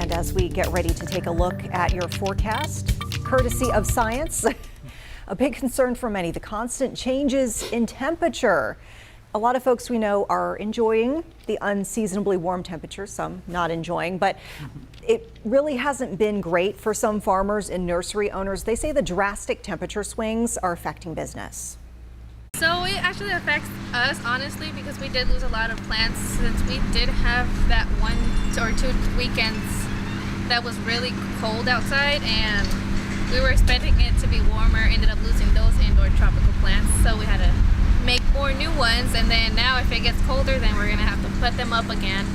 And as we get ready to take a look at your forecast, courtesy of science, a big concern for many, the constant changes in temperature. A lot of folks we know are enjoying the unseasonably warm temperatures, some not enjoying, but it really hasn't been great for some farmers and nursery owners. They say the drastic temperature swings are affecting business. So it actually affects us, honestly, because we did lose a lot of plants since we did have that 1 or 2 weekends that was really cold outside, and we were expecting it to be warmer, ended up losing those indoor tropical plants, so we had to make more new ones, and then now if it gets colder, then we're gonna have to put them up again.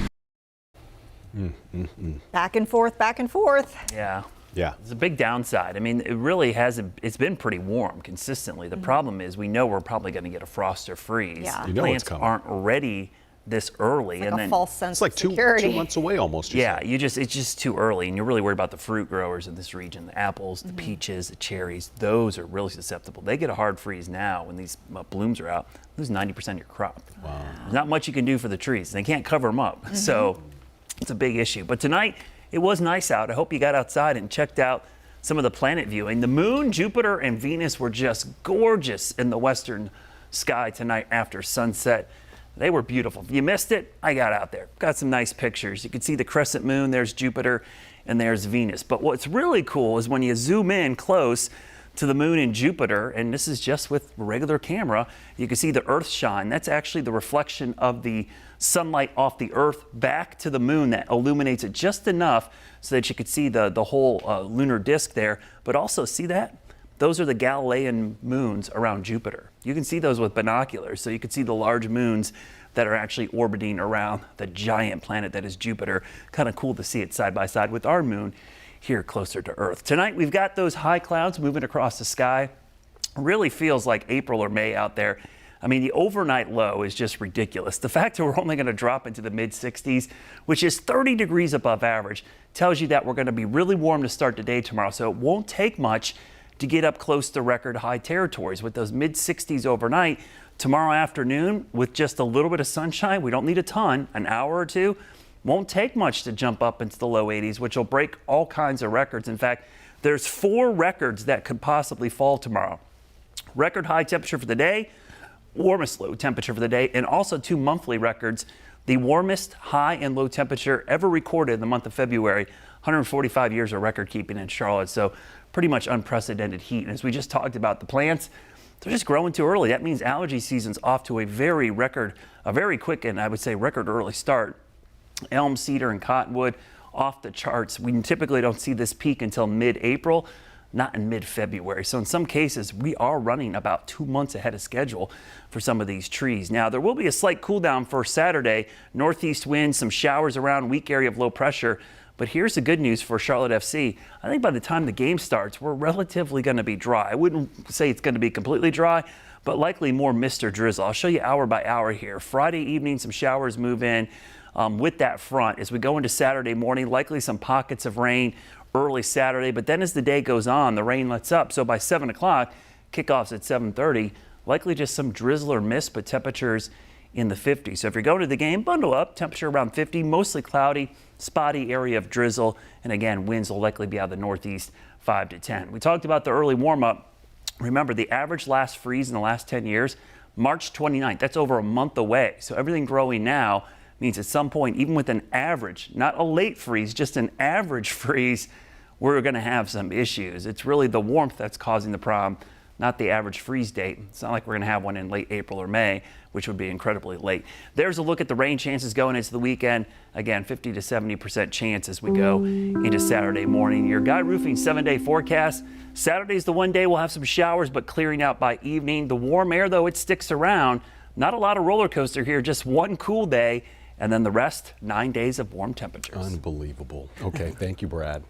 Back and forth, back and forth. Yeah. Yeah. It's a big downside. I mean, it really hasn't, it's been pretty warm consistently. The problem is we know we're probably going to get a frost or freeze. Yeah. You know it's Plants coming. aren't ready this early. Like and a then, false sense It's like of two security. months away almost. yeah, it's just too early, and you're really worried about the fruit growers in this region. The apples, the peaches, the cherries, those are really susceptible. They get a hard freeze now when these blooms are out. Lose 90% of your crop. Wow. There's not much you can do for the trees. They can't cover them up. So it's a big issue. But tonight, it was nice out. I hope you got outside and checked out some of the planet viewing. The moon, Jupiter, and Venus were just gorgeous in the western sky tonight after sunset. They were beautiful. If you missed it, I got out there. Got some nice pictures. You can see the crescent moon. There's Jupiter and there's Venus. But what's really cool is when you zoom in close to the moon and Jupiter, and this is just with a regular camera, you can see the Earth shine. That's actually the reflection of the sunlight off the Earth back to the moon that illuminates it just enough so that you could see the whole lunar disk there. But also, see that? Those are the Galilean moons around Jupiter. You can see those with binoculars, so you can see the large moons that are actually orbiting around the giant planet that is Jupiter. Kind of cool to see it side by side with our moon here closer to Earth. Tonight, we've got those high clouds moving across the sky. Really feels like April or May out there. I mean, the overnight low is just ridiculous. The fact that we're only going to drop into the mid-60s, which is 30 degrees above average, tells you that we're going to be really warm to start the day tomorrow. So it won't take much to get up close to record high territories. With those mid-60s overnight, tomorrow afternoon, with just a little bit of sunshine, we don't need a ton, an hour or two, won't take much to jump up into the low 80s, which will break all kinds of records. In fact, there's 4 records that could possibly fall tomorrow. Record high temperature for the day, warmest low temperature for the day, and also 2 monthly records. The warmest high and low temperature ever recorded in the month of February, 145 years of record keeping in Charlotte. So pretty much unprecedented heat. And as we just talked about, the plants, they're just growing too early. That means allergy season's off to a very quick and I would say record early start. Elm, cedar, and cottonwood off the charts. We typically don't see this peak until mid-April, not in mid-February. So in some cases, we are running about 2 months ahead of schedule for some of these trees. Now, there will be a slight cool down for Saturday. Northeast winds, some showers around, weak area of low pressure. But here's the good news for Charlotte FC. I think by the time the game starts, we're relatively going to be dry. I wouldn't say it's going to be completely dry, but likely more mist or drizzle. I'll show you hour by hour here. Friday evening, some showers move in with that front. As we go into Saturday morning, likely some pockets of rain early Saturday, but then as the day goes on, the rain lets up. So by 7 o'clock, kickoffs at 7:30, likely just some drizzle or mist, but temperatures in the 50s. So if you're going to the game, bundle up, temperature around 50, mostly cloudy, spotty area of drizzle. And again, winds will likely be out of the northeast 5 to 10. We talked about the early warm up. Remember, the average last freeze in the last 10 years, March 29th, that's over a month away. So everything growing now means at some point, even with an average, not a late freeze, just an average freeze, we're going to have some issues. It's really the warmth that's causing the problem, not the average freeze date. It's not like we're going to have one in late April or May, which would be incredibly late. There's a look at the rain chances going into the weekend. Again, 50 to 70% chance as we go into Saturday morning. Your Guy Roofing 7-day forecast. Saturday's the one day we'll have some showers, but clearing out by evening. The warm air, though, it sticks around. Not a lot of roller coaster here, just one cool day. And then the rest, 9 days of warm temperatures. Unbelievable. Okay, thank you, Brad.